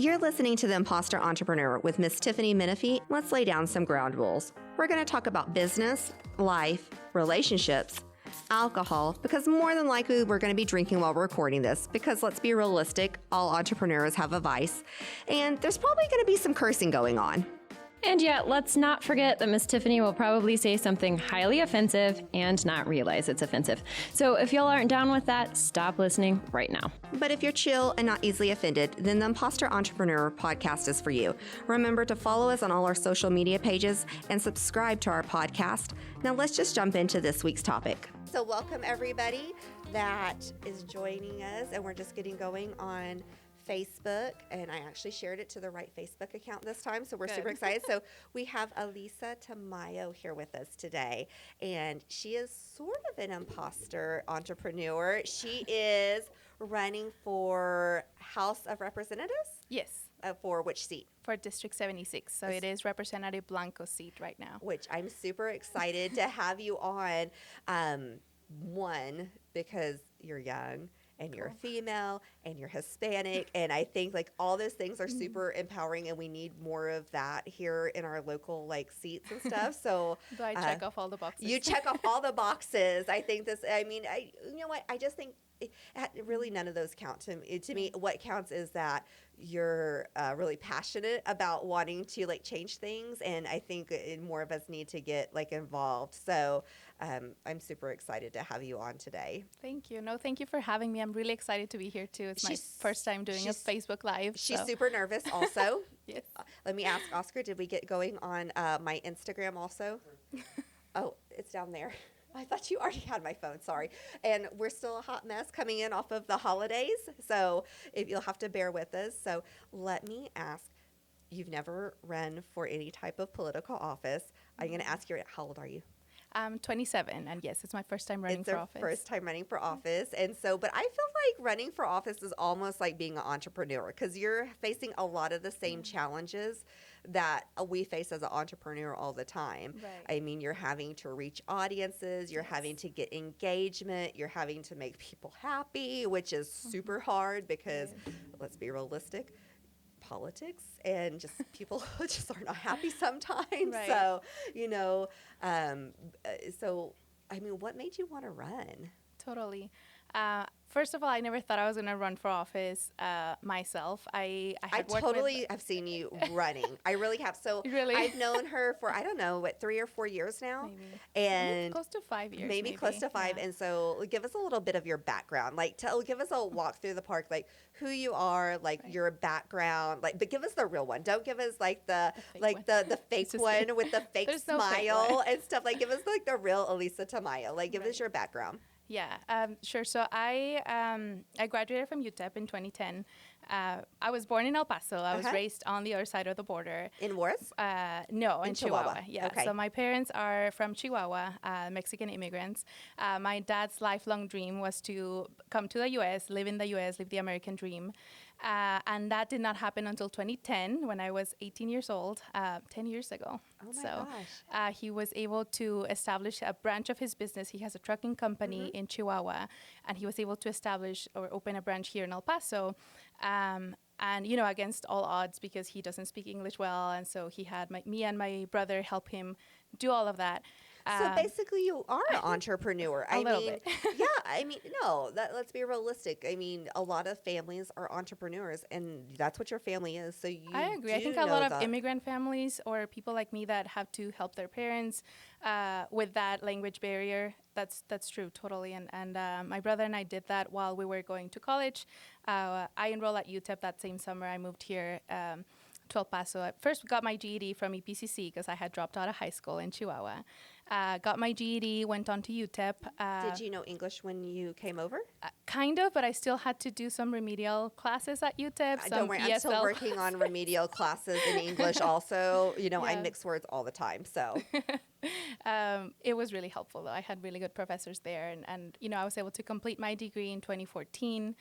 You're listening to The Imposter Entrepreneur with Miss Tiffany Menifee. Let's lay down some ground rules. We're going to talk about business, life, relationships, alcohol, because more than likely we're going to be drinking while we're recording this, because let's be realistic, all entrepreneurs have a vice, and there's probably going to be some cursing going on. And yet, let's not forget that Miss Tiffany will probably say something highly offensive and not realize it's offensive. So if y'all aren't down with that, stop listening right now. But if you're chill and not easily offended, then the Imposter Entrepreneur podcast is for you. Remember to follow us on all our social media pages and subscribe to our podcast. Now let's just jump into this week's topic. So welcome everybody that is joining us, and we're just getting going on Facebook, and I actually shared it to the right Facebook account this time, so we're super excited. So we have Elisa Tamayo here with us today, and she is sort of an imposter entrepreneur. She is running for House of Representatives? Yes. For which seat? For District 76. So it is Representative Blanco's seat right now. Which I'm super excited to have you on. One, because you're young, and you're female, and you're Hispanic, and I think like all those things are super empowering, and we need more of that here in our local like seats and stuff. So do I check off all the boxes? You check off all the boxes. I think this. I mean, you know what? I just think really none of those count to me. What counts is that you're really passionate about wanting to like change things, and I think more of us need to get like involved. So I'm super excited to have you on today. Thank you. No, thank you for having me. I'm really excited to be here too. It's my first time doing a Facebook Live. She's super nervous also. Yes. Let me ask Oscar, did we get going on my Instagram also? Oh, it's down there. I thought you already had my phone, sorry. And we're still a hot mess coming in off of the holidays, so if you'll have to bear with us. So let me ask, you've never run for any type of political office. I'm going to ask you, how old are you? I'm 27, and yes, it's my first time running for office. It's your first time running for office, and so, but I feel like running for office is almost like being an entrepreneur, because you're facing a lot of the same challenges that we face as an entrepreneur all the time. Right. I mean, you're having to reach audiences, you're having to get engagement, you're having to make people happy, which is super hard because, let's be realistic, politics and just people just are not happy sometimes. Right. So, you know, so, I mean, what made you want to run? Totally. First of all, I never thought I was going to run for office myself. I totally have seen you running. I really have. So really? I've known her for, I don't know, 3 or 4 years now? Maybe. And close to 5 years. Maybe close to 5. Yeah. And so give us a little bit of your background. Like, give us a walk through the park, like who you are, like your background, like, but give us the real one. Don't give us like the fake one with the fake smile and stuff. Like, give us like the real Elisa Tamayo. Like, give us your background. Yeah, sure. So I graduated from UTEP in 2010. I was born in El Paso. I was raised on the other side of the border. In Juarez? No, in Chihuahua. Yeah. Okay. So my parents are from Chihuahua, Mexican immigrants. My dad's lifelong dream was to come to the U.S., live in the U.S., live the American dream. And that did not happen until 2010 when I was 18 years old, 10 years ago. Oh my gosh. He was able to establish a branch of his business. He has a trucking company in Chihuahua, and he was able to establish or open a branch here in El Paso. And, you know, against all odds because he doesn't speak English well. And so he had me and my brother help him do all of that. So basically you are an entrepreneur. A little bit. Yeah, I mean, no, let's be realistic. I mean, a lot of families are entrepreneurs, and that's what your family is. So I agree. I think a lot of immigrant families or people like me that have to help their parents with that language barrier, that's true, totally. And my brother and I did that while we were going to college. I enrolled at UTEP that same summer. I moved here to El Paso. I first got my GED from EPCC because I had dropped out of high school in Chihuahua. Got my GED, went on to UTEP. Did you know English when you came over? Kind of, but I still had to do some remedial classes at UTEP. Don't worry, I'm still working on remedial classes in English also. You know, I mix words all the time, so. It was really helpful, though. I had really good professors there. And you know, I was able to complete my degree in 2014.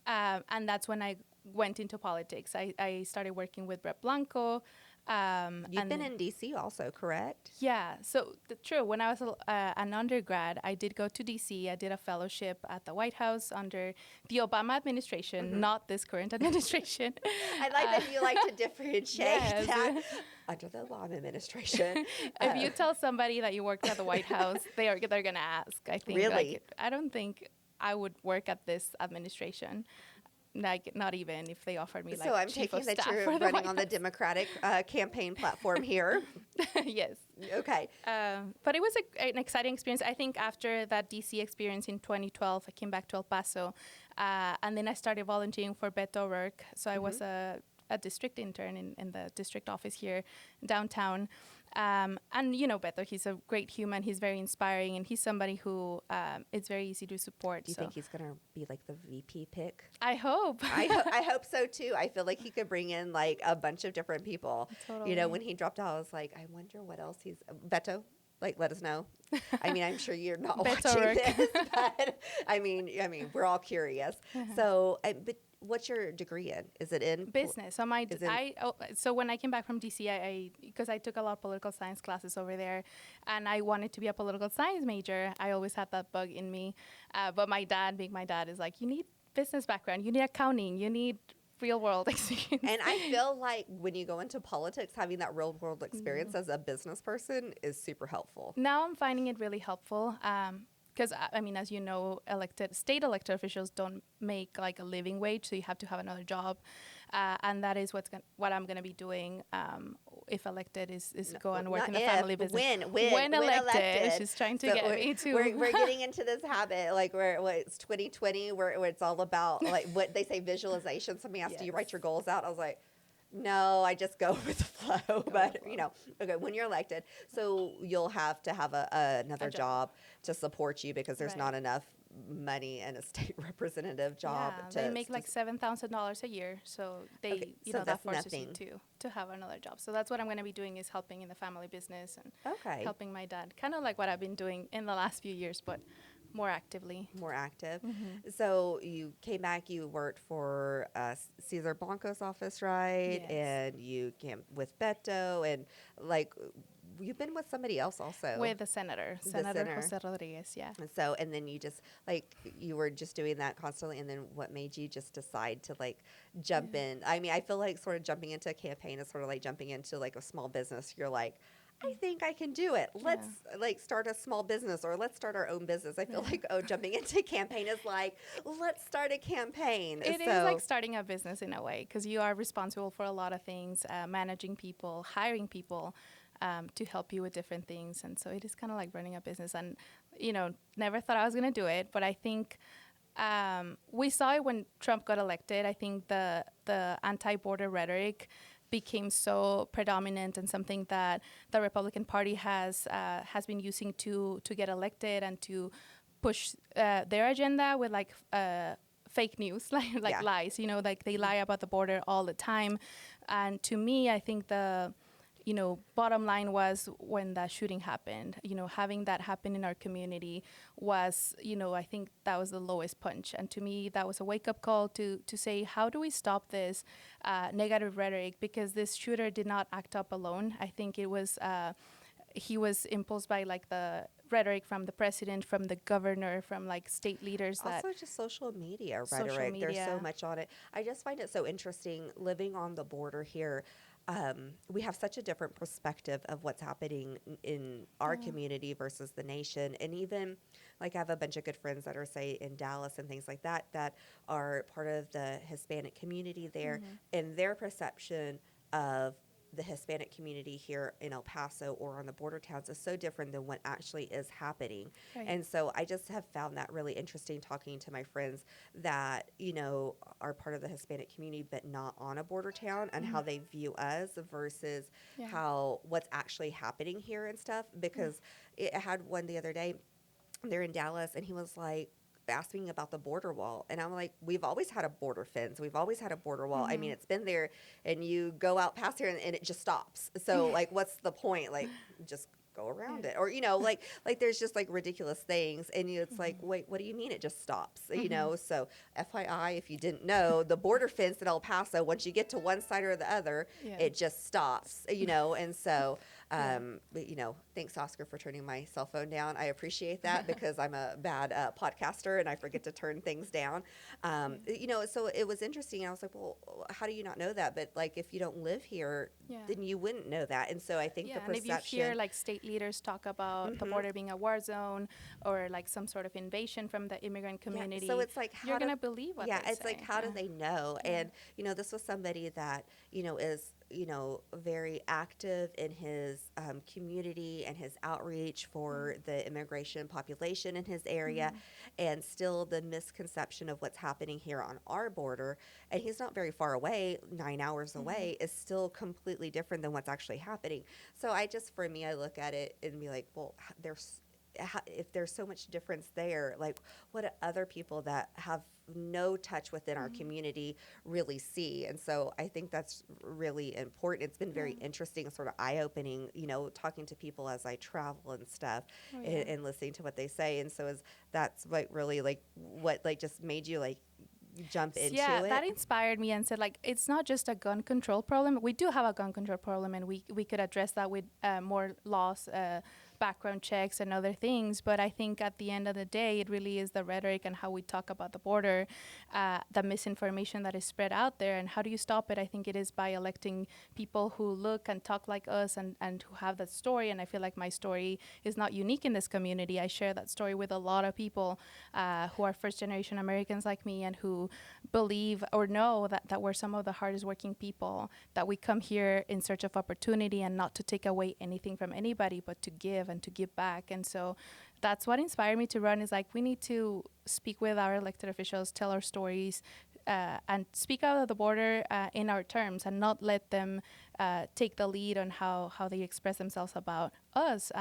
And that's when I went into politics. I started working with Rep. Blanco. You've been in D.C. also, correct? Yeah, so true. When I was an undergrad, I did go to DC. I did a fellowship at the White House under the Obama administration, not this current administration. I like that you like to differentiate Yes. that under the Obama administration. If you tell somebody that you worked at the White House, they're gonna ask. I think. Really? I don't think I would work at this administration. Like, not even if they offered me like So I'm chief taking of that staff you're for the running White on the House. Democratic campaign platform here. Yes. Okay. But it was an exciting experience. I think after that DC experience in 2012, I came back to El Paso, and then I started volunteering for Beto O'Rourke. So I was a district intern in the district office here downtown. And you know Beto, he's a great human. He's very inspiring, and he's somebody who it's very easy to support. Do you think he's going to be like the VP pick? I hope. I hope so too. I feel like he could bring in like a bunch of different people. Totally. You know, when he dropped out, I was like, I wonder what else he's Beto. Like, let us know. I mean, I'm sure you're not Beto watching O'Rourke. this, but I mean, we're all curious. So, but what's your degree in? Is it in Business. So so when I came back from DC, because I took a lot of political science classes over there, and I wanted to be a political science major. I always had that bug in me, but my dad, being my dad, is like, you need business background, you need accounting, you need real world experience. And I feel like when you go into politics, having that real world experience as a business person is super helpful. Now I'm finding it really helpful. Because, I mean, as you know, state elected officials don't make like a living wage, so you have to have another job. And that is what I'm going to be doing if elected, is go and work in the family business. When elected. She's trying to get me to. We're getting into this habit, like it's 2020, where it's all about like what they say, visualization. Somebody asked, do you write your goals out? I was like, no, I just go with the flow. But, okay, when you're elected, so you'll have to have another job to support you because there's not enough money in a state representative job. Yeah, they make like $7,000 a year. So that forces you to have another job. So that's what I'm going to be doing, is helping in the family business and helping my dad. Kind of like what I've been doing in the last few years, but more actively. More active. Mm-hmm. So you came back, you worked for Cesar Blanco's office, right? Yes. And you came with Beto, and like you've been with somebody else also. With the Senator Jose Rodriguez, yeah. And so, and then you just like, you were just doing that constantly. And then what made you just decide to like jump in? I mean, I feel like sort of jumping into a campaign is sort of like jumping into like a small business. You're like, I think I can do it. Let's like start a small business, or let's start our own business. I feel like, jumping into campaign is like, let's start a campaign. It is like starting a business in a way, because you are responsible for a lot of things, managing people, hiring people to help you with different things. And so it is kind of like running a business. And, never thought I was going to do it. But I think we saw it when Trump got elected. I think the anti-border rhetoric became so predominant, and something that the Republican Party has been using to get elected and to push their agenda with like fake news, like lies. Like they lie about the border all the time. And to me, I think the bottom line was when that shooting happened, having that happen in our community was, I think that was the lowest punch. And to me, that was a wake-up call to say, how do we stop this negative rhetoric? Because this shooter did not act up alone. I think it was, he was impulsed by like the rhetoric from the president, from the governor, from like state leaders. Also just social media rhetoric. There's so much on it. I just find it so interesting living on the border here. We have such a different perspective of what's happening in our community versus the nation. And even like I have a bunch of good friends that are, say, in Dallas and things like that, that are part of the Hispanic community there. And their perception of the Hispanic community here in El Paso or on the border towns is so different than what actually is happening. Right. And so I just have found that really interesting, talking to my friends that, are part of the Hispanic community but not on a border town, and how they view us versus what's actually happening here and stuff. Because I had one the other day, they're in Dallas, and he was like, asking about the border wall, and I'm like, we've always had a border fence, we've always had a border wall. I mean, it's been there, and you go out past here and it just stops. So like, what's the point? Like, just go around it. Or, like there's just like ridiculous things. And it's like, wait, what do you mean it just stops? So FYI, if you didn't know, the border fence in El Paso, once you get to one side or the other, it just stops, and so, but, thanks, Oscar, for turning my cell phone down. I appreciate that because I'm a bad podcaster and I forget to turn things down. So it was interesting. I was like, well, how do you not know that? But like, if you don't live here, then you wouldn't know that. And so I think the perception. And if you hear like state leaders talk about the border being a war zone or like some sort of invasion from the immigrant community, so it's like, you're going to believe what they it's say. like, how do they know? And, this was somebody that, is, very active in his community and his outreach for the immigration population in his area, and still the misconception of what's happening here on our border, and he's not very far away, 9 hours away, is still completely different than what's actually happening. So for me, I look at it and be like, well, if there's so much difference there, like what do other people that have no touch within our community really see? And so I think that's really important. It's been very interesting and sort of eye-opening, talking to people as I travel and stuff, and listening to what they say. And so that's like really like what like just made you like jump into it? Yeah, that inspired me and said, like, it's not just a gun control problem. We do have a gun control problem, and we could address that with more laws, background checks and other things. But I think at the end of the day, it really is the rhetoric and how we talk about the border, the misinformation that is spread out there. And how do you stop it? I think it is by electing people who look and talk like us and who have that story. And I feel like my story is not unique in this community. I share that story with a lot of people who are first-generation Americans like me and who believe or know that we're some of the hardest working people, that we come here in search of opportunity and not to take away anything from anybody, but to give and to give back. And so that's what inspired me to run, is like, we need to speak with our elected officials, tell our stories, and speak out of the border in our terms, and not let them take the lead on how they express themselves about us.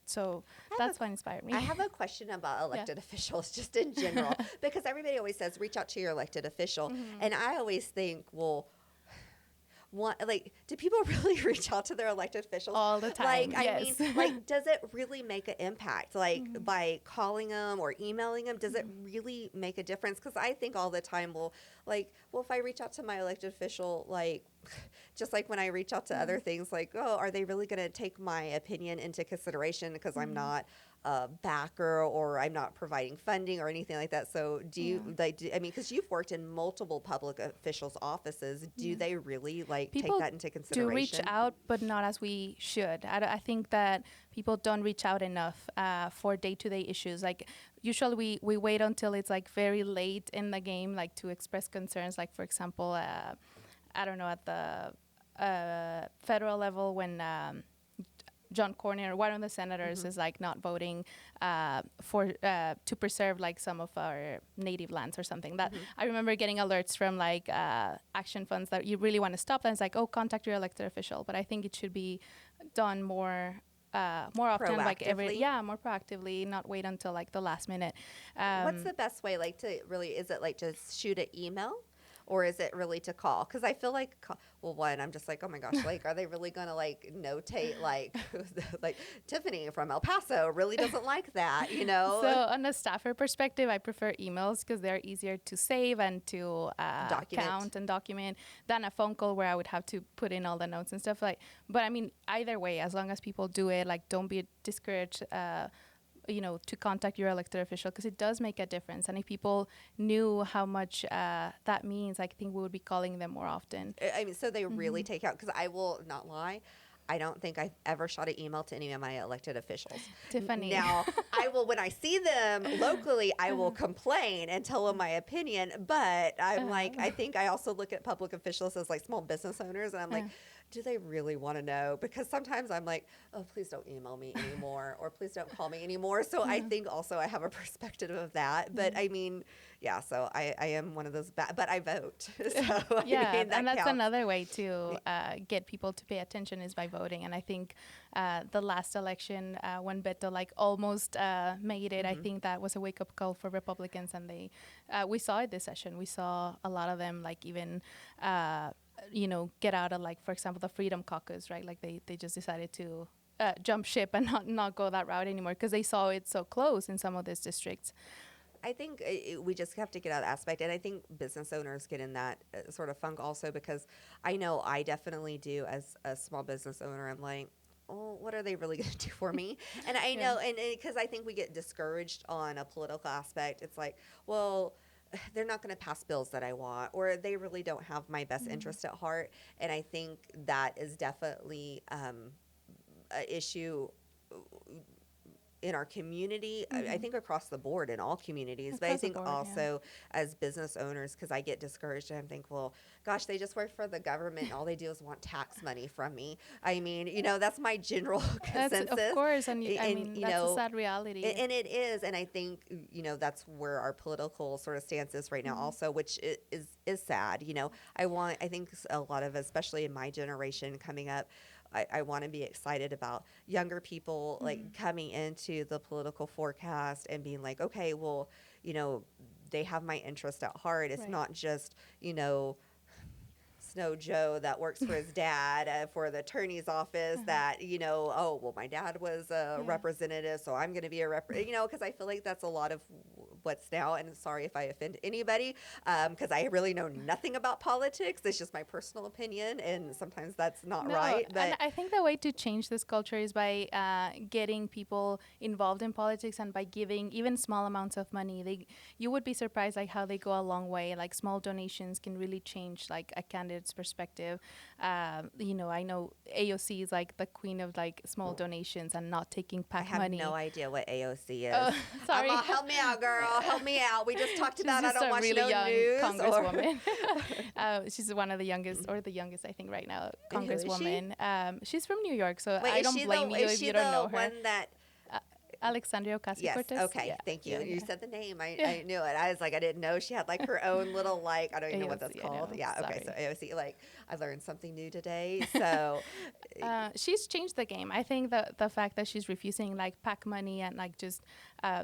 So that's what inspired me. I have a question about elected officials just in general, because everybody always says, reach out to your elected official. And I always think, well, do people really reach out to their elected officials all the time? Like, yes. I mean, like, does it really make an impact? Like, by calling them or emailing them, does it really make a difference? Because I think all the time, well, if I reach out to my elected official, like, just like when I reach out to other things, like, oh, are they really going to take my opinion into consideration because I'm not a backer or I'm not providing funding or anything like that? So do you, because you've worked in multiple public officials' offices, do they really People take that into consideration? do reach out, but not as we should. I think that people don't reach out enough for day-to-day issues. Like, usually we wait until it's like very late in the game, like, to express concerns. Like, for example, I don't know, at the federal level, when John Cornyn, one of the senators, is like not voting to preserve like some of our native lands or something. That I remember getting alerts from like action funds that you really want to stop. And it's like, oh, contact your elected official. But I think it should be done more often, like more proactively, not wait until like the last minute. What's the best way, like, to really, is it like to shoot an email? Or is it really to call? Because I feel like, one, I'm just like, oh my gosh, like, are they really going to like notate like Tiffany from El Paso really doesn't like that, So on a staffer perspective, I prefer emails because they're easier to save and to count and document than a phone call where I would have to put in all the notes and stuff. But I mean, either way, as long as people do it, like, don't be discouraged. To contact your elected official, because it does make a difference. And if people knew how much that means, I think we would be calling them more often. I mean, so they really take out, because I will not lie, I don't think I've ever shot an email to any of my elected officials. Tiffany. Now, I will, when I see them locally, I will complain and tell them my opinion. But I'm like, I think I also look at public officials as like small business owners, and I'm like, do they really want to know? Because sometimes I'm like, oh, please don't email me anymore, or please don't call me anymore. So I think also I have a perspective of that. But I mean, yeah, so I am one of those but I vote. So yeah, I mean, and that's counts. another way to get people to pay attention, is by voting. And I think the last election, when Beto like almost made it, I think that was a wake-up call for Republicans. And we saw it this session. We saw a lot of them like even get out of, like, for example, the Freedom Caucus, right? Like, they just decided to jump ship and not go that route anymore because they saw it so close in some of these districts. I think we just have to get out of that aspect. And I think business owners get in that sort of funk also, because I know I definitely do as a small business owner. I'm like, oh, what are they really going to do for me? And I know, and because I think we get discouraged on a political aspect. It's like, well, they're not going to pass bills that I want, or they really don't have my best interest at heart. And I think that is definitely an issue in our community, I think across the board in all communities, but I think also as business owners, because I get discouraged and I think, well, gosh, they just work for the government and all they do is want tax money from me. I mean, that's my general consensus. Of course, and I mean, that's a sad reality. And it is, and I think, that's where our political sort of stance is right now also, which is sad. I think a lot of, especially in my generation coming up, I want to be excited about younger people like coming into the political forecast and being like, okay, well, they have my interest at heart. It's not just, Snow Joe that works for his dad for the attorney's office that, oh, well, my dad was a representative, so I'm going to be a because I feel like that's a lot of what's now, and sorry if I offend anybody, because I really know nothing about politics. It's just my personal opinion, and sometimes that's not right. But and I think the way to change this culture is by getting people involved in politics and by giving even small amounts of money. You would be surprised like how they go a long way. Like small donations can really change like a candidate's perspective. I know AOC is like the queen of like small donations and not taking PAC money. I have no idea what AOC is. Sorry. Help me out, girl. Help me out. We just talked about I don't watch really no young news. Congresswoman. She's one of the youngest, or the youngest, I think, right now, Congresswoman. She's from New York, so I don't blame you if you don't know her. One that Alexandria Ocasio-Cortez. Yes, okay, thank you. You said the name. I knew it. I was like, I didn't know she had like her own little I don't even know what that's called. Yeah, okay, so AOC, like I learned something new today. So she's changed the game. I think the fact that she's refusing like PAC money and like just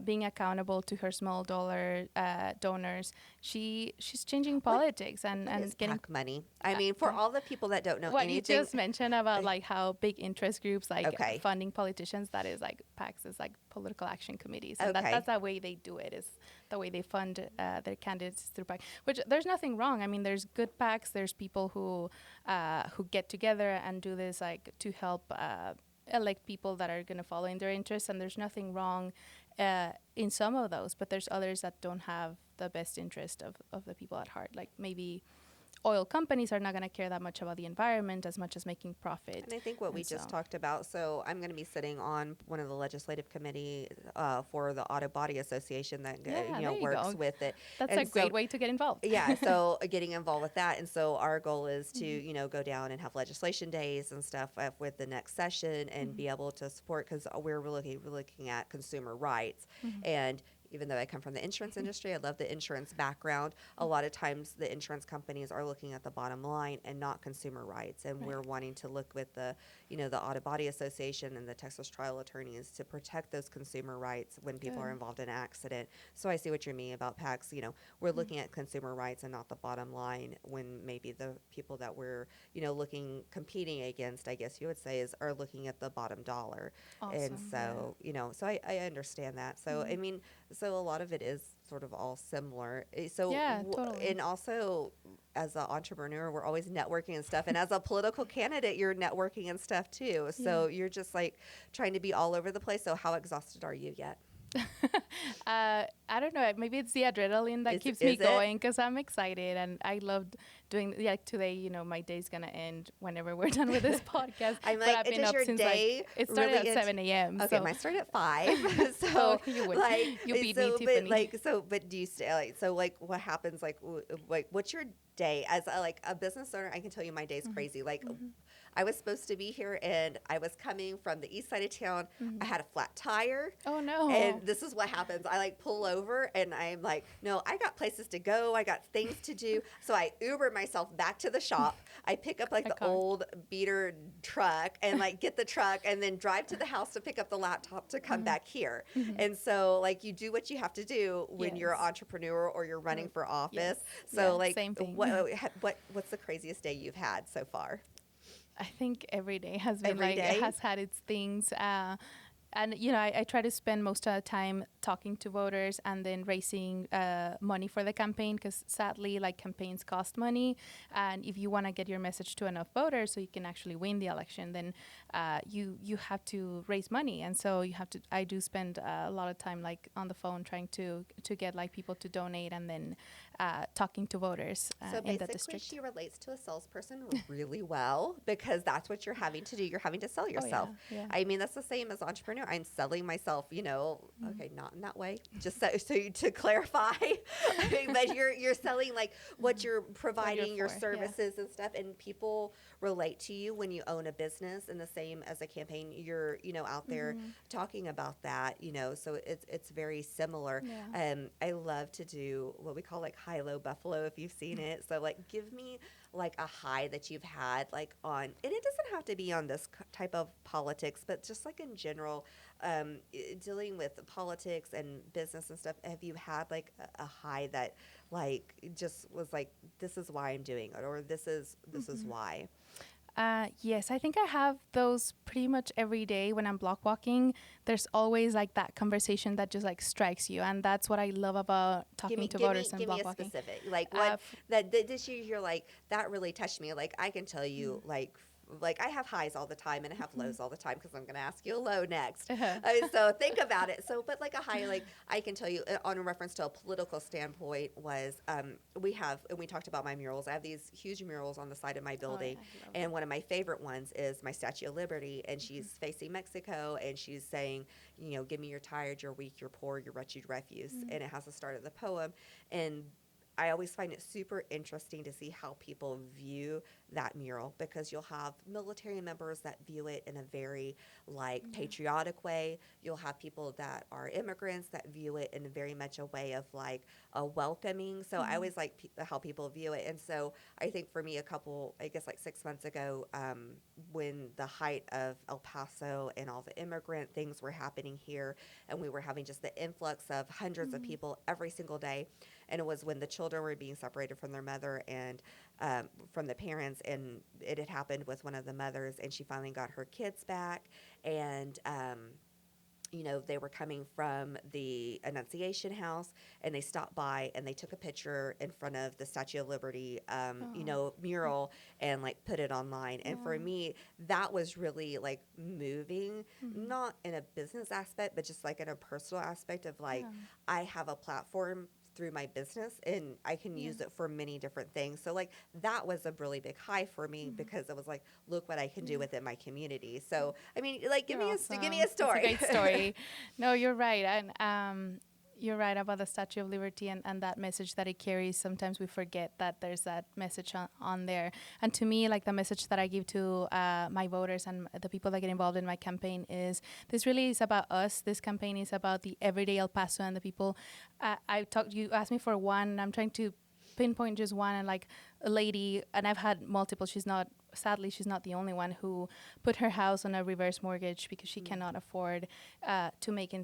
being accountable to her small dollar donors, she's changing politics and getting PAC money. I mean, for all the people that don't know what anything, you just mentioned about like how big interest groups like funding politicians, that is like PACs is like political action committees, and that's the way they do it, is the way they fund their candidates through PAC, which there's nothing wrong. I mean, there's good PACs, there's people who get together and do this like to help elect people that are going to follow in their interests, and there's nothing wrong in some of those, but there's others that don't have the best interest of the people at heart. Like maybe oil companies are not going to care that much about the environment as much as making profit. And I think what we just talked about, so I'm going to be sitting on one of the legislative committee for the Auto Body Association that works with it. That's a great way to get involved. Yeah, so getting involved with that. And so our goal is to, go down and have legislation days and stuff with the next session and be able to support, because we're looking at consumer rights. And even though I come from the insurance industry, I love the insurance background. A lot of times the insurance companies are looking at the bottom line and not consumer rights. And we're wanting to look with the Auto Body Association and the Texas trial attorneys to protect those consumer rights when people are involved in an accident. So I see what you mean about PACs. We're looking at consumer rights and not the bottom line, when maybe the people that we're, competing against, I guess you would say, are looking at the bottom dollar. Awesome. And so, so I understand that. So, I mean, so a lot of it is sort of all similar. So totally. And also as an entrepreneur, we're always networking and stuff. And as a political candidate, you're networking and stuff too. So you're just like trying to be all over the place. So how exhausted are you yet? I don't know. Maybe it's the adrenaline that keeps me going, because I'm excited and I loved doing. Like today, my day's gonna end whenever we're done with this podcast. I'm like, I've been does up your since day it started really at 7 a.m. Okay, mine started at 5. So you would. You beat me, Tiffany. But do you stay? So what happens? Like what's your day as a business owner? I can tell you my day's crazy. Like. I was supposed to be here, and I was coming from the east side of town. I had a flat tire. Oh, no. And this is what happens. I pull over, and I'm like, no, I got places to go. I got things to do. So I Uber myself back to the shop. I pick up the old beater truck and get the truck, and then drive to the house to pick up the laptop to come back here. And so you do what you have to do when you're an entrepreneur or you're running for office. So same thing. What's the craziest day you've had so far? I think every day has been Every day? has had its things. And I try to spend most of the time talking to voters and then raising money for the campaign, because sadly, like, campaigns cost money, and if you want to get your message to enough voters so you can actually win the election, then you have to raise money. And so I do spend a lot of time, like, on the phone trying to get, like, people to donate, and then talking to voters So in the basically, district. she relates to a salesperson really well, because that's what you're having to do. You're having to sell yourself. Yeah. I mean, that's the same as entrepreneur. I'm selling myself, okay, not in that way, just so to clarify. But you're selling, like, what you're providing, your for, services and stuff, and people relate to you when you own a business. And the same as a campaign, you're out there talking about that, so it's very similar. Yeah. I love to do what we call, like, high-low buffalo, if you've seen it. So, like, give me, like, a high that you've had, like, on, and it doesn't have to be on this type of politics, but just, like, in general, dealing with politics and business and stuff. Have you had, like, a high that, like, just was like, this is why I'm doing it, or this is why? Yes, I think I have those pretty much every day when I'm block walking. There's always, like, that conversation that just, like, strikes you, and that's what I love about talking to voters and block walking. Give me a specific, like, what that this year you're like, that really touched me. Like, I can tell you, like I have highs all the time and I have lows all the time, because I'm going to ask you a low next. So think about it. So, but, like, a high, like, I can tell you on a reference to a political standpoint was, we talked about my murals. I have these huge murals on the side of my building. And one of my favorite ones is my Statue of Liberty, and she's facing Mexico, and she's saying, give me your tired, your weak, your poor, your wretched refuse. And it has the start of the poem. And I always find it super interesting to see how people view that mural, because you'll have military members that view it in a very, like, patriotic way. You'll have people that are immigrants that view it in very much a way of, like, a welcoming. So I always like how people view it. And so I think for me, like 6 months ago, when the height of El Paso and all the immigrant things were happening here, and we were having just the influx of hundreds of people every single day, and it was when the children were being separated from their mother and from the parents, and it had happened with one of the mothers, and she finally got her kids back, and they were coming from the Annunciation House, and they stopped by and they took a picture in front of the Statue of Liberty, mural, and, like, put it online. And for me, that was really, like, moving, not in a business aspect, but just, like, in a personal aspect of, like, I have a platform through my business, and I can use it for many different things. So, like, that was a really big high for me, because it was like, look what I can do within my community. So, I mean, like, give me a story. It's a great story. No, you're right. And you're right about the Statue of Liberty and that message that it carries. Sometimes we forget that there's that message on there. And to me, like, the message that I give to my voters and the people that get involved in my campaign is, this really is about us. This campaign is about the everyday El Paso and the people. You asked me for one, and I'm trying to pinpoint just one, and, like, a lady, and I've had multiple. Sadly, she's not the only one who put her house on a reverse mortgage because she cannot afford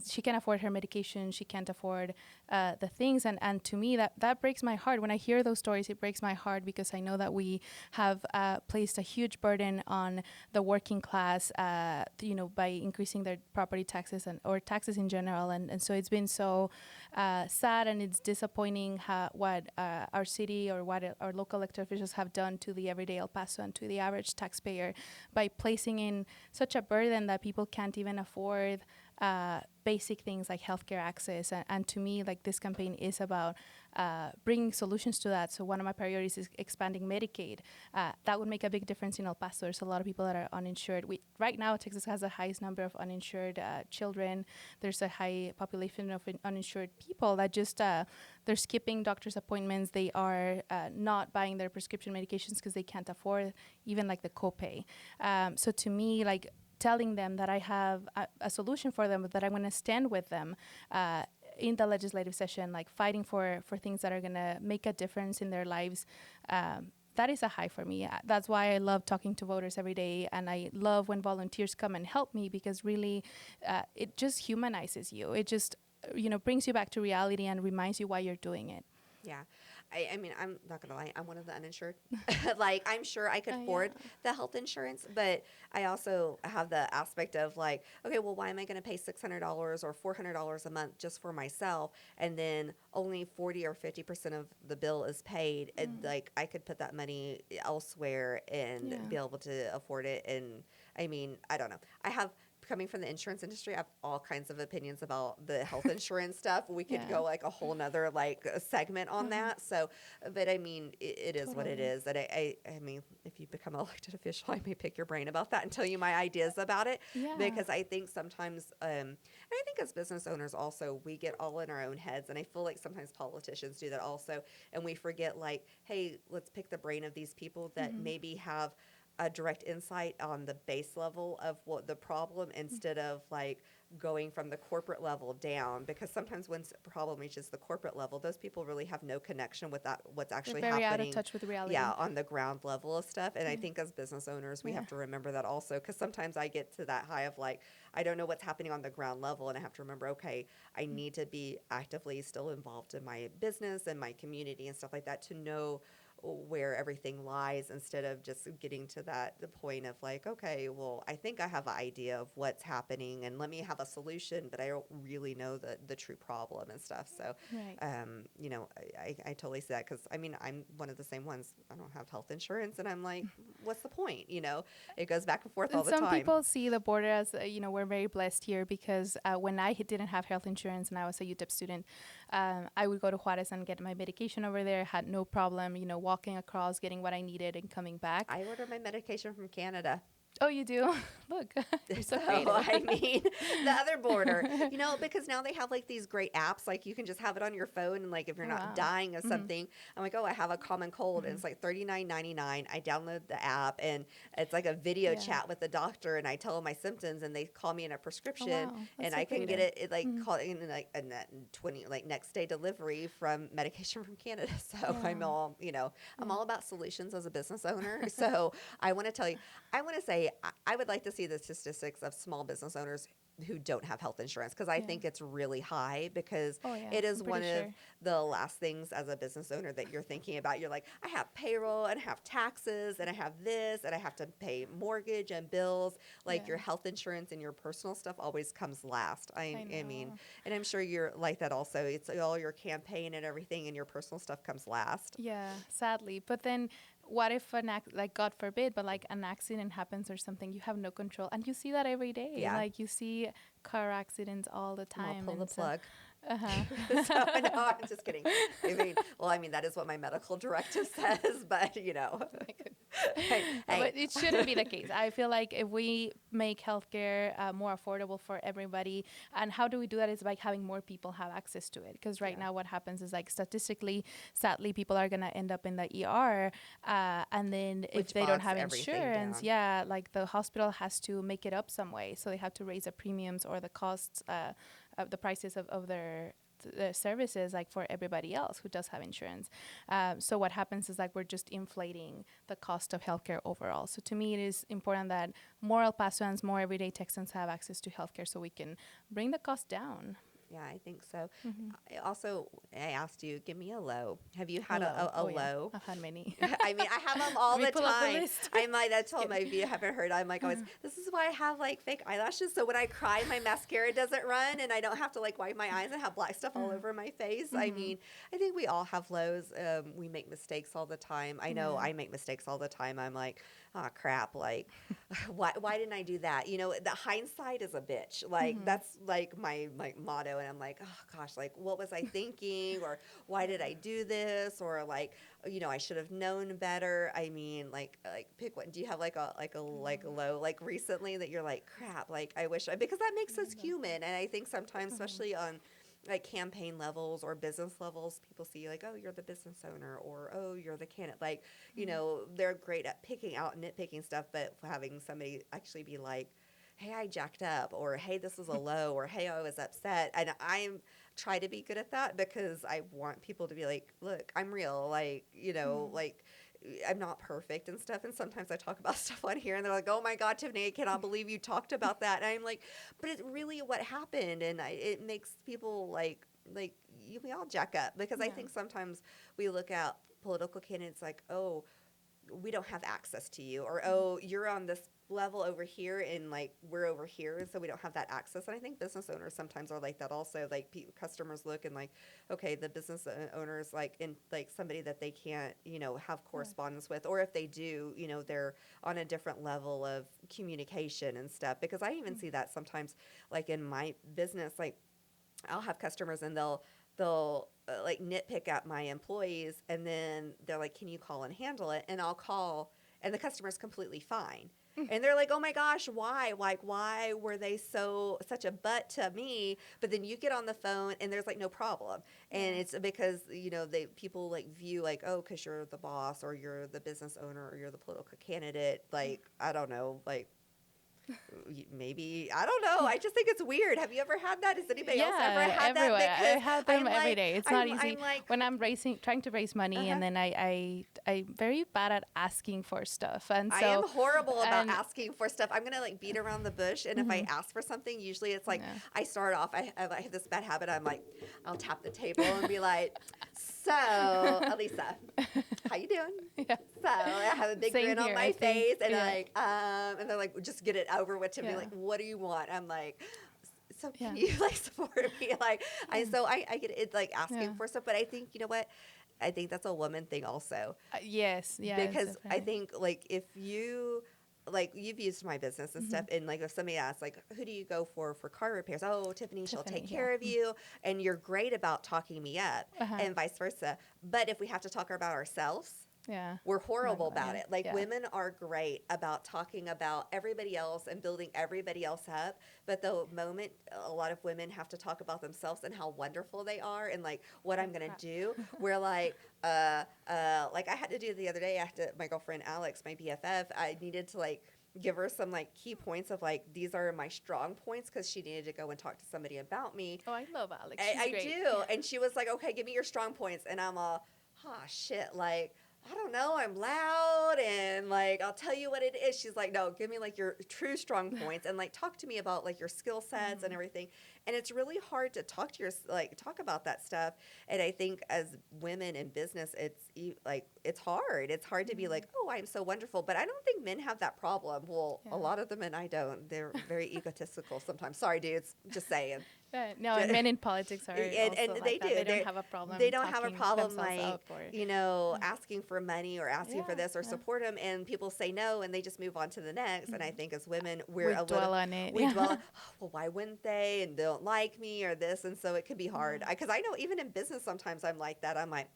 she can't afford her medication. She can't afford the things. And to me, that breaks my heart. When I hear those stories, it breaks my heart, because I know that we have placed a huge burden on the working class, by increasing their property taxes or taxes in general. And so it's been so sad, and it's disappointing what our city or what our local elected officials have done to the everyday El Paso and to the average taxpayer by placing in such a burden that people can't even afford basic things like healthcare access. And to me, like, this campaign is about bringing solutions to that. So one of my priorities is expanding Medicaid. That would make a big difference in El Paso. There's a lot of people that are uninsured. Right now, Texas has the highest number of uninsured children. There's a high population of uninsured people that just they're skipping doctor's appointments. They are not buying their prescription medications because they can't afford even, like, the copay. So to me, like, telling them that I have a solution for them, that I'm going to stand with them in the legislative session, like, fighting for things that are going to make a difference in their lives. That is a high for me. That's why I love talking to voters every day, and I love when volunteers come and help me, because really it just humanizes you. It just brings you back to reality and reminds you why you're doing it. Yeah. I mean, I'm not gonna lie, I'm one of the uninsured. Like, I'm sure I could afford the health insurance, but I also have the aspect of like, okay, well, why am I gonna pay $600 or $400 a month just for myself, and then only 40 or 50% of the bill is paid, and like I could put that money elsewhere and be able to afford it. And I mean, I don't know. I have coming from the insurance industry, I have all kinds of opinions about the health insurance stuff. We could go like a whole nother like segment on that. So, but I mean, it is what it is. And I mean, if you become an elected official, I may pick your brain about that and tell you my ideas about it. Because I think sometimes, and I think as business owners also, we get all in our own heads. And I feel like sometimes politicians do that also. And we forget like, hey, let's pick the brain of these people that maybe have a direct insight on the base level of what the problem, instead of like going from the corporate level down, because sometimes when a problem reaches the corporate level, those people really have no connection with that, what's actually They're very happening. out of touch with reality. Yeah, on the ground level of stuff. And I think as business owners, we have to remember that also, because sometimes I get to that high of like, I don't know what's happening on the ground level, and I have to remember, okay, I need to be actively still involved in my business and my community and stuff like that to know where everything lies, instead of just getting to the point of like, okay, well, I think I have an idea of what's happening and let me have a solution, but I don't really know the true problem and stuff. So, you know, I totally see that, because I mean, I'm one of the same ones. I don't have health insurance, and I'm like, what's the point? You know, it goes back and forth all the time. Some people see the border as, you know, we're very blessed here, because when I didn't have health insurance and I was a UTEP student, I would go to Juarez and get my medication over there, had no problem, you know, walking across, getting what I needed and coming back. I order my medication from Canada. Oh, you do? Look, you're so creative. I mean, the other border, you know, because now they have like these great apps, like you can just have it on your phone, and like if you're not dying of something, I'm like, oh, I have a common cold, and it's like $39.99. I download the app, and it's like a video chat with the doctor, and I tell them my symptoms, and they call me in a prescription, and so I can get it like call in like a 20 like next day delivery from medication from Canada. So I'm all, you know, I'm all about solutions as a business owner. So I want to tell you, I want to say, I would like to see the statistics of small business owners who don't have health insurance, because I think it's really high, because it is one of the last things as a business owner that you're thinking about. You're like, I have payroll, and I have taxes, and I have this, and I have to pay mortgage and bills. Like your health insurance and your personal stuff always comes last. I mean, and I'm sure you're like that also. It's all your campaign and everything, and your personal stuff comes last. Yeah, sadly. But then what if like God forbid, but like an accident happens or something, you have no control, and you see that every day. Like you see car accidents all the time. I'll pull the plug. So, no, I'm just kidding. I mean, that is what my medical directive says, but you know. But it shouldn't be the case. I feel like if we make healthcare more affordable for everybody, and how do we do that is by having more people have access to it. Because right now what happens is, like, statistically, sadly, people are going to end up in the ER, and then if they don't have insurance, like the hospital has to make it up some way. So they have to raise the premiums or the costs, the prices of their services, like for everybody else who does have insurance. So what happens is, like, we're just inflating the cost of healthcare overall. So to me, it is important that more El Pasoans, more everyday Texans have access to healthcare, so we can bring the cost down. Yeah, I think so. I asked you, give me a low. Have you had a low? I've had many. I mean, I have them all the time. I'm like, I told my, if you haven't heard, I'm like always, this is why I have like fake eyelashes. So when I cry, my mascara doesn't run, and I don't have to like wipe my eyes and have black stuff all over my face. I mean, I think we all have lows. We make mistakes all the time. I know I make mistakes all the time. I'm like, oh crap, like why didn't I do that? You know, the hindsight is a bitch. Like that's like my motto. And I'm like, oh gosh, like what was I thinking, or why did I do this, or like, you know, I should have known better. I mean, like pick one. Do you have like a low like recently that you're like, crap, like I wish because that makes us human. And I think sometimes, especially on like campaign levels or business levels, people see like, oh, you're the business owner, or oh, you're the candidate. Like, you know, they're great at picking out nitpicking stuff, but having somebody actually be like, hey, I jacked up, or hey, this is a low, or hey, I was upset. And I try to be good at that, because I want people to be like, look, I'm real. Like, you know, like I'm not perfect and stuff. And sometimes I talk about stuff on here, and they're like, oh my God, Tiffany, I cannot believe you talked about that. And I'm like, but it's really what happened. And it makes people like, we all jack up because I think sometimes we look at political candidates like, oh, we don't have access to you, or oh, you're on this level over here and like we're over here, so we don't have that access. And I think business owners sometimes are like that also. Like customers look and like, okay, the business owner is like in like somebody that they can't, have correspondence with, or if they do, they're on a different level of communication and stuff. Because I even see that sometimes, like in my business, like I'll have customers and they'll like nitpick at my employees, and then they're like, can you call and handle it? And I'll call, and the customer's completely fine. And they're like, oh my gosh, why? Like, why were they such a butt to me? But then you get on the phone and there's like no problem. And it's because, people like view like, oh, because you're the boss or you're the business owner or you're the political candidate. Like, I don't know, like, maybe, I don't know. I just think it's weird. Have you ever had that? Has anybody else ever had everywhere. that? I have them every like, day. It's not easy. When I'm trying to raise money, and then I'm very bad at asking for stuff. And so I am horrible about asking for stuff. I'm gonna like beat around the bush, and if I ask for something, usually it's like I start off. I have this bad habit. I'm like, I'll tap the table and be like, so Elisa, how you doing? Yeah. So I have a big grin on my face, and and they're like, just get it over with to me. Like, what do you want? I'm like, so can you like support me? Like, so I get it like asking for stuff, but I think, you know what? I think that's a woman thing also. Yes. Yeah. Because definitely. I think like if you, like you've used my business and stuff, and like if somebody asks like, who do you go for car repairs? Oh, Tiffany, she'll take care of you, and you're great about talking me up, and vice versa. But if we have to talk about ourselves, we're horrible about it. Like women are great about talking about everybody else and building everybody else up. But the moment a lot of women have to talk about themselves and how wonderful they are and like what I'm going to do, we're like I had to do the other day, my girlfriend Alex, my BFF, I needed to like give her some like key points of like, these are my strong points, because she needed to go and talk to somebody about me. Oh, I love Alex. I do. And she was like, okay, give me your strong points. And I'm all, shit, like, I don't know, I'm loud and like I'll tell you what it is. She's like, no, give me like your true strong points and like talk to me about like your skill sets and everything. And it's really hard to talk about that stuff. And I think as women in business, it's hard. It's hard to be like, oh, I'm so wonderful. But I don't think men have that problem. Well, a lot of the men I don't. They're very egotistical sometimes. Sorry, dudes, just saying. No, and men in politics are and also they like do. That. They don't have a problem. They don't have a problem like or, asking for money or asking for this or support them, and people say no, and they just move on to the next. And I think as women, we dwell on it. We dwell. Well, why wouldn't they? And they don't like me or this, and so it could be hard. Because I know even in business sometimes I'm like that. I'm like,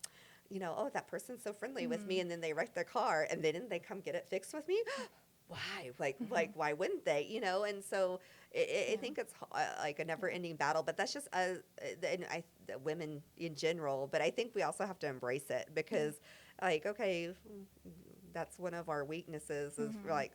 oh, that person's so friendly with me, and then they wreck their car, and then they come get it fixed with me. Why? Like, why wouldn't they? And so I think it's like a never-ending battle. But that's just women in general. But I think we also have to embrace it because, like, okay, that's one of our weaknesses is like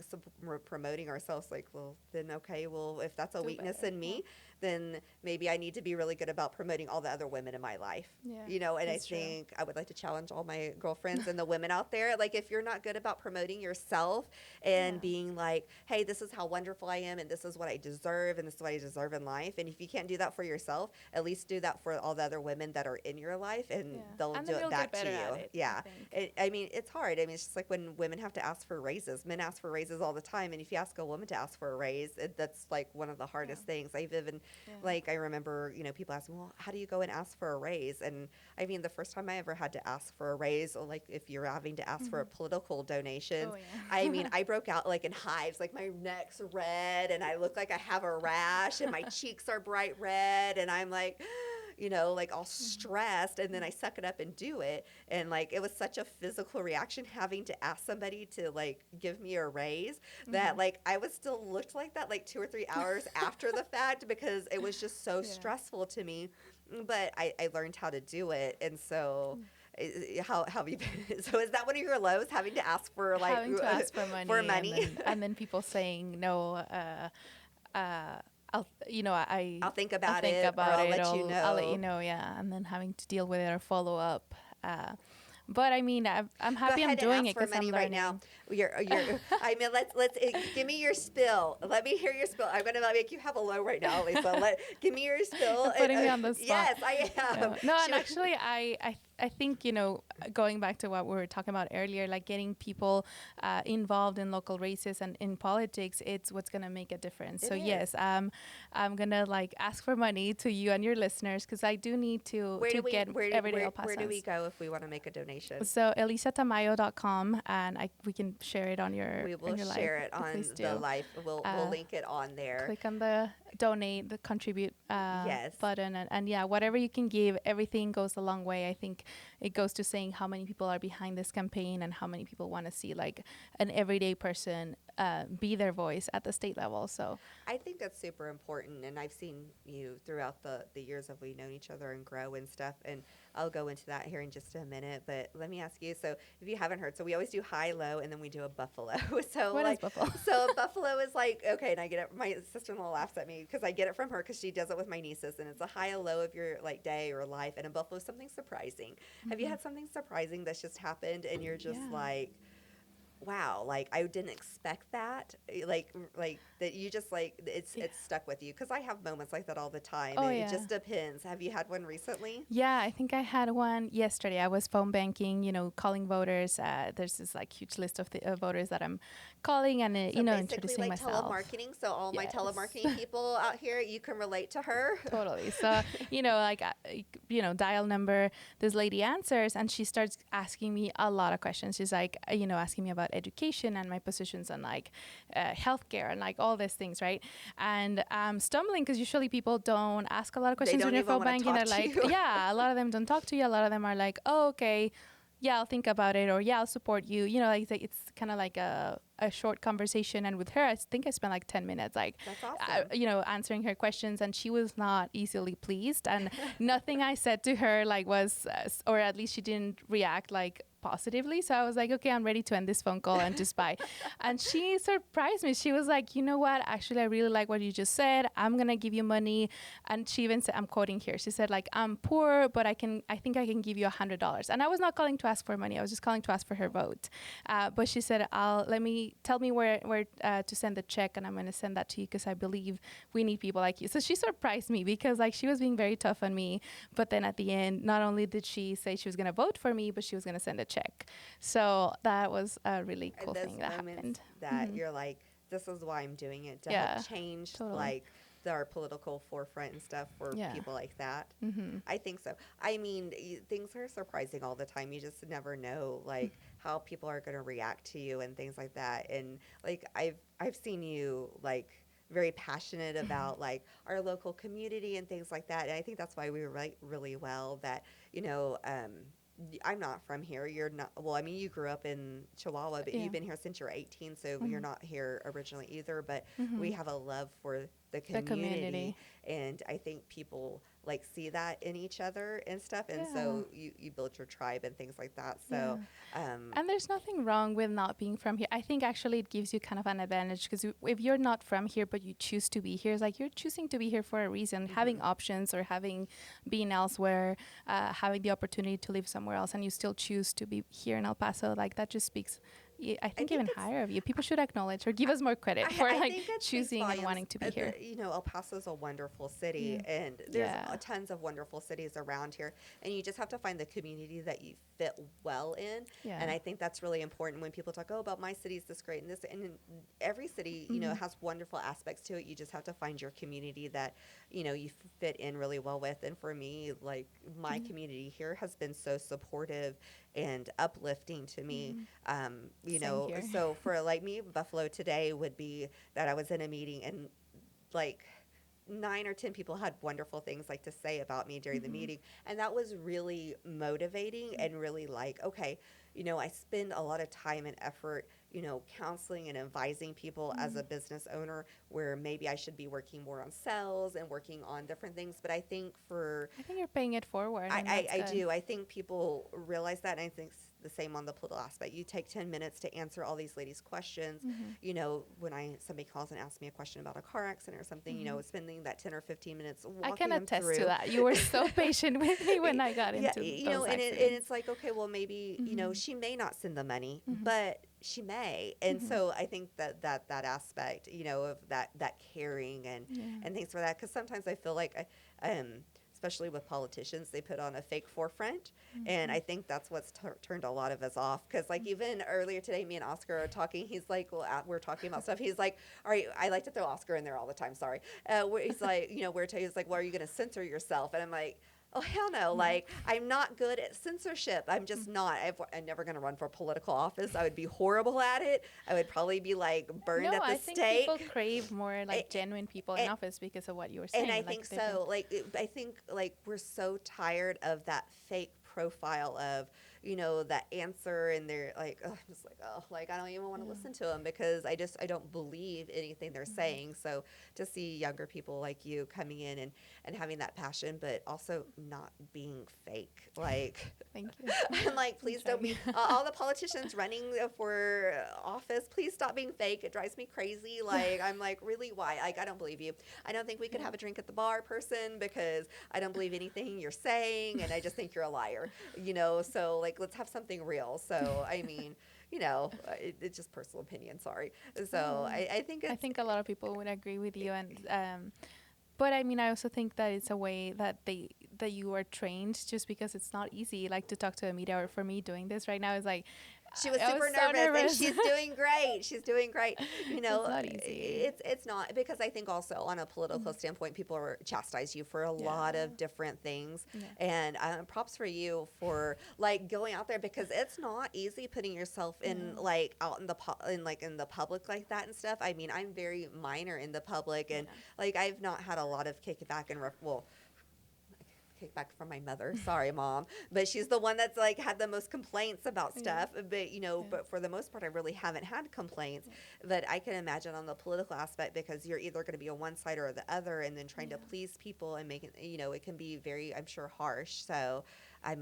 promoting ourselves. Like, well, then okay, well, if that's a weakness in me, then maybe I need to be really good about promoting all the other women in my life. Yeah, and I think I would like to challenge all my girlfriends and the women out there. Like, if you're not good about promoting yourself and being like, hey, this is how wonderful I am, and this is what I deserve, and this is what I deserve in life. And if you can't do that for yourself, at least do that for all the other women that are in your life, and they'll do it back to you. I mean, it's hard. I mean, it's just like when women have to ask for raises. Men ask for raises all the time, and if you ask a woman to ask for a raise, that's like one of the hardest things. I've even like, I remember, people ask me, well, how do you go and ask for a raise? And I mean, the first time I ever had to ask for a raise, or like if you're having to ask for a political donation, I mean, I broke out like in hives, like my neck's red and I look like I have a rash and my cheeks are bright red. And I'm like, like all stressed, and then I suck it up and do it. And like, it was such a physical reaction having to ask somebody to like give me a raise that like I was still looked like that like 2 or 3 hours after the fact, because it was just so stressful to me. But I learned how to do it. And so how have you been? So is that one of your lows, having to ask for like ask for money, and then people saying no, I'll think about it, or I'll let you know. I'll let you know, and then having to deal with it or follow up. But I mean, I'm happy I'm doing it because I'm learning. Right now. I mean, let's give me your spill. Let me hear your spill. I'm gonna make you have a low right now, Lisa. Give me your spill. Putting me on the spot. Yes, I am. Yeah. No, and actually, I think, going back to what we were talking about earlier, like getting people involved in local races and in politics, it's what's going to make a difference. Yes, I'm going to ask for money to you and your listeners, because I do need to get everyday El Pasos. Where do we go if we want to make a donation? So elisatamayo.com, and we can share it on your We will share it on the live. We'll link it on there. Click on the donate, the contribute button, and yeah, whatever you can give, everything goes a long way. I think it goes to saying how many people are behind this campaign and how many people want to see an everyday person be their voice at the state level. So I think that's super important, and I've seen you throughout the years that we've known each other and grow and stuff, and I'll go into that here in just a minute. But let me ask you, so if you haven't heard, so we always do high, low, and then we do a buffalo. So what is buffalo? So a buffalo is okay, and I get it, my sister-in-law laughs at me because I get it from her because she does it with my nieces, and it's a high, a low of your day or life, and a buffalo is something surprising. Mm-hmm. Have you had something surprising that's just happened and you're just wow, I didn't expect that, that you just it's stuck with you? Because I have moments like that all the time. It just depends. Have you had one recently? Yeah, I think I had one yesterday. I was phone banking, calling voters. There's this huge list of the voters that I'm calling and introducing myself. Telemarketing. So all my telemarketing people out here, you can relate to her. Totally. So dial number. This lady answers and she starts asking me a lot of questions. She's asking me about education and my positions on healthcare and all these things, right? And I'm stumbling because usually people don't ask a lot of questions when you're phone banking. They're a lot of them don't talk to you. A lot of them are oh, okay, yeah, I'll think about it, or yeah, I'll support you. It's kind of a short conversation. And with her, I think I spent 10 minutes, that's awesome. Answering her questions, and she was not easily pleased. And nothing I said to her was, or at least she didn't react positively. So I was okay, I'm ready to end this phone call and just bye. And she surprised me. She was you know what? Actually, I really like what you just said. I'm going to give you money. And she even said, I'm quoting here. She said I'm poor, but I think I can give you $100. And I was not calling to ask for money. I was just calling to ask for her vote. But she said, tell me where to send the check, and I'm going to send that to you because I believe we need people like you. So she surprised me because she was being very tough on me. But then at the end, not only did she say she was going to vote for me, but she was going to send a check. So that was a really cool thing that happened. That you're this is why I'm doing it, to help change our political forefront and stuff for people like that. Mm-hmm. I think so. I mean, things are surprising all the time. You just never know how people are going to react to you and things like that. And I've seen you very passionate about our local community and things like that. And I think that's why we relate really well. That I'm not from here. You're not. Well, I mean, you grew up in Chihuahua, but you've been here since you're 18, so you're not here originally either. But we have a love for the community, and I think people see that in each other and stuff, and so you build your tribe and things like that. So, and there's nothing wrong with not being from here. I think actually it gives you kind of an advantage, because if you're not from here but you choose to be here, it's you're choosing to be here for a reason. Mm-hmm. Having options, or being elsewhere, having the opportunity to live somewhere else, and you still choose to be here in El Paso, that just speaks, I think even higher of you. People should acknowledge or give us more credit for choosing and wanting to be here. El Paso is a wonderful city, and there's tons of wonderful cities around here, and you just have to find the community that you fit well in. Yeah. And I think that's really important when people talk, about my city's this great and this, and every city, has wonderful aspects to it. You just have to find your community that, you fit in really well with. And for me, my community here has been so supportive and uplifting to me. So for me, Buffalo today would be that I was in a meeting and 9 or 10 people had wonderful things to say about me during the meeting, and that was really motivating and really okay, I spend a lot of time and effort counseling and advising people as a business owner, where maybe I should be working more on sales and working on different things. But I think you're paying it forward. I do. I think people realize that, and I think the same on the political aspect. You take 10 minutes to answer all these ladies' questions. Mm-hmm. You know, when somebody calls and asks me a question about a car accident or something, you know, spending that 10 or 15 minutes walking I can them attest through. to that. You were so patient with me when I got into you those know, and accidents. it's like, okay, well, maybe, you know, she may not send the money, but she may. And so I think that aspect, you know, of that caring and things for that, because sometimes I feel like especially with politicians, they put on a fake forefront. And I think that's what's turned a lot of us off. Because, like, even earlier today, me and Oscar are talking. He's like, well, we're talking about stuff. He's like, all right, I like to throw Oscar in there all the time. Sorry. He's like, you know, he's like, well, are you going to censor yourself? And I'm like, oh, hell no. Like, I'm not good at censorship. I'm just not. I'm never going to run for political office. I would be horrible at it. I would probably be, like, burned at the stake. I think people crave more, like, genuine people in office because of what you were saying. And I think so. I think, like, we're so tired of that fake profile of, you know, that answer, and they're like, oh, I'm just like, oh, like, I don't even want to listen to them because I don't believe anything they're saying. So to see younger people like you coming in and having that passion, but also not being fake, like, thank you. I'm like, please don't be, all the politicians running for office, please stop being fake. It drives me crazy. Like, I'm like, really, why? Like, I don't believe you. I don't think we could have a drink at the bar, person, because I don't believe anything you're saying, and I just think you're a liar, you know? So, like, let's have something real. So, I mean, you know, it's just personal opinion, sorry. So I think a lot of people would agree with you, and but I mean, I also think that it's a way that you are trained, just because it's not easy, like, to talk to a media, or for me doing this right now is like, she was super nervous, and she's doing great. She's doing great. You know, it's not easy. It's not, because I think also on a political standpoint, people chastise you for a lot of different things. Yeah. And props for you for, like, going out there, because it's not easy putting yourself in like out in the public like that and stuff. I mean, I'm very minor in the public, and like, I've not had a lot of kickback and kickback from my mother. Sorry, Mom. But she's the one that's, like, had the most complaints about stuff. But, you know, but for the most part, I really haven't had complaints. But I can imagine on the political aspect, because you're either going to be on one side or the other, and then trying to please people and make it, you know, it can be very, I'm sure, harsh. So I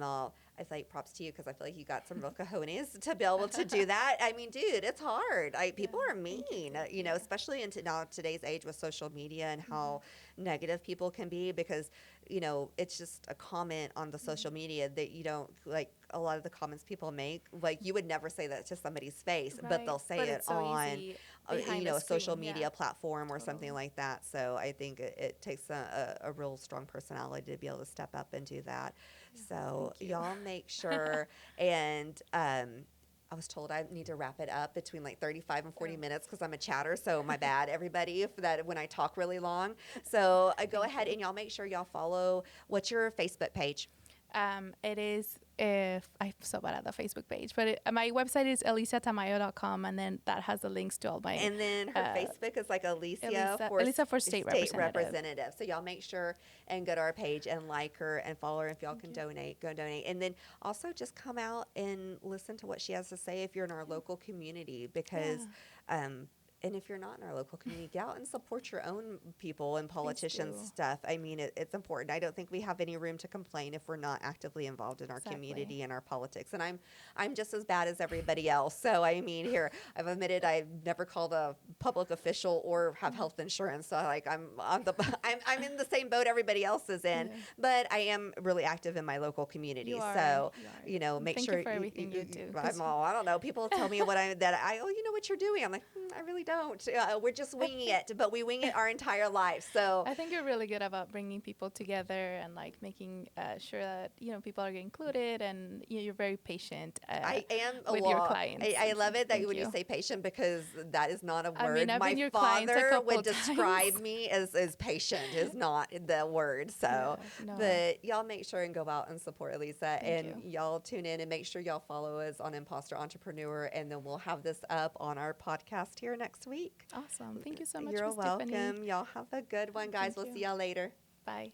like, props to you, because I feel like you got some real cojones to be able to do that. I mean, dude, it's hard. People are mean, you know, especially in today's age with social media and how negative people can be, because, you know, it's just a comment on the social media that you don't, like, a lot of the comments people make, like, you would never say that to somebody's face, but they'll say it on, you know, a social media platform or something like that. So I think it takes a real strong personality to be able to step up and do that. So y'all make sure, and I was told I need to wrap it up between like 35 and 40 minutes, because I'm a chatter. So my bad, everybody, for that when I talk really long. So go ahead and y'all make sure y'all follow. What's your Facebook page? It is, if I'm so bad at the Facebook page, but my website is elisatamayo.com, and then that has the links to all my. And then her Facebook is like Elisa for State Representative. So y'all make sure and go to our page and like her and follow her. If y'all can donate, go donate. And then also just come out and listen to what she has to say if you're in our local community, because and if you're not in our local community, get out and support your own people and politicians stuff. I mean, it's important. I don't think we have any room to complain if we're not actively involved in our community and our politics. And I'm just as bad as everybody else. So, I mean, here, I've admitted I've never called a public official or have health insurance. So, like, I'm in the same boat everybody else is in. But I am really active in my local community. So, you know, make Thank sure you for everything you do. I don't know. People tell me you know what you're doing. I'm like, I really don't. We're just winging it, but we wing it our entire life. So I think you're really good about bringing people together and, like, making sure that, you know, people are included, and you're very patient. I am with your clients. I love it that when you say patient, because that is not a word. I mean, I've been your father would times. describe me as patient is not the word. So, but y'all make sure and go out and support Elisa, and y'all tune in and make sure y'all follow us on Imposter Entrepreneur, and then we'll have this up on our podcast here next week. Awesome. Thank you so much. You're welcome. Tiffany. Y'all have a good one, guys. We'll see y'all later. Bye.